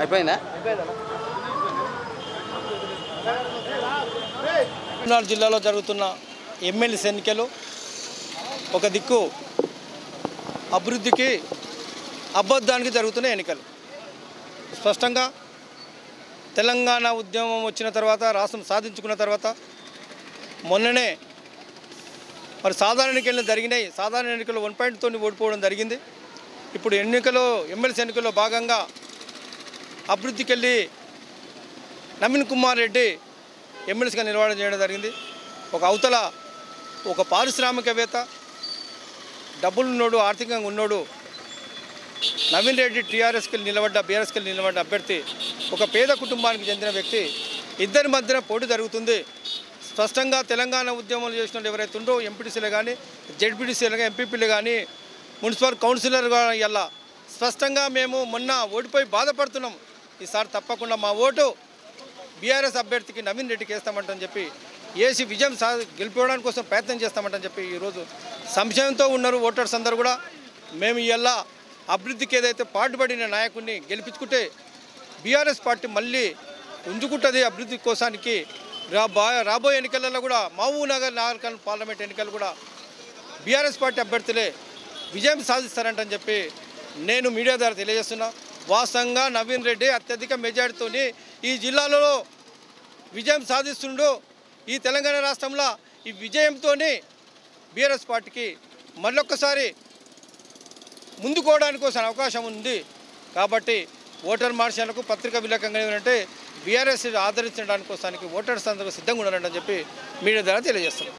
అయిపోయిందా? పల్నాడు జిల్లాలో జరుగుతున్న ఎమ్మెల్సీ ఎన్నికలు ఒక దిక్కు అభివృద్ధికి అబద్ధానికి జరుగుతున్న ఎన్నికలు. స్పష్టంగా తెలంగాణ ఉద్యమం వచ్చిన తర్వాత, రాష్ట్రం సాధించుకున్న తర్వాత మొన్ననే మరి సాధారణ ఎన్నికలు జరిగినాయి. సాధారణ ఎన్నికల్లో 1 పాయింట్తో ఓడిపోవడం జరిగింది. ఇప్పుడు ఎమ్మెల్సీ ఎన్నికల్లో భాగంగా అభివృద్ధికి వెళ్ళి నవీన్ కుమార్ రెడ్డి ఎమ్మెల్సీగా నిర్వహణ చేయడం జరిగింది. ఒక అవతల ఒక పారిశ్రామికవేత్త, డబ్బులున్నోడు, ఆర్థికంగా ఉన్నోడు నవీన్ రెడ్డి బీఆర్ఎస్కి నిలబడ్డ అభ్యర్థి ఒక పేద కుటుంబానికి చెందిన వ్యక్తి. ఇద్దరి మధ్యన పోటీ జరుగుతుంది. స్పష్టంగా తెలంగాణ ఉద్యమాలు చేసిన వాళ్ళు ఎవరైతే ఉందో ఎంపీటీసీలు కానీ, జెడ్పీటీసీలు కానీ, ఎంపీపీలు కానీ, మున్సిపల్ కౌన్సిలర్ కానీ ఇలా స్పష్టంగా మేము మొన్న ఓడిపోయి బాధపడుతున్నాం. ఈసారి తప్పకుండా మా ఓటు బీఆర్ఎస్ అభ్యర్థికి నవీన్ రెడ్డికి వేస్తామంటని చెప్పి వేసి విజయం గెలిపించడానికి కోసం ప్రయత్నం చేస్తామంటని చెప్పి ఈరోజు సంశయంతో ఉన్నారు ఓటర్స్ అందరూ కూడా. మేము ఇలా అభివృద్ధికి ఏదైతే పాటుపడిన నాయకుడిని గెలిపించుకుంటే బీఆర్ఎస్ పార్టీ మళ్ళీ ఉంచుకుంటుంది. అభివృద్ధి కోసానికి రాబోయే ఎన్నికలలో కూడా మహబూబ్నగర్ నాగర్కర్నూల్ పార్లమెంట్ ఎన్నికలు కూడా బీఆర్ఎస్ పార్టీ అభ్యర్థులే విజయం సాధిస్తారంటని చెప్పి నేను మీడియా ద్వారా తెలియజేస్తున్నా. వాస్తవంగా నవీన్ రెడ్డి అత్యధిక మెజార్టీతో ఈ జిల్లాలో విజయం సాధిస్తుండో ఈ తెలంగాణ రాష్ట్రంలో ఈ విజయంతో బీఆర్ఎస్ పార్టీకి మళ్ళొక్కసారి ముందుకోవడానికి కోసం అవకాశం ఉంది. కాబట్టి ఓటర్ మార్షాలకు పత్రికా విలేకరంగా ఏంటంటే బీఆర్ఎస్ ఆదరించడానికి కోసానికి ఓటర్స్ అందరూ సిద్ధంగా ఉన్నారని చెప్పి మీడియా ద్వారా తెలియజేస్తారు.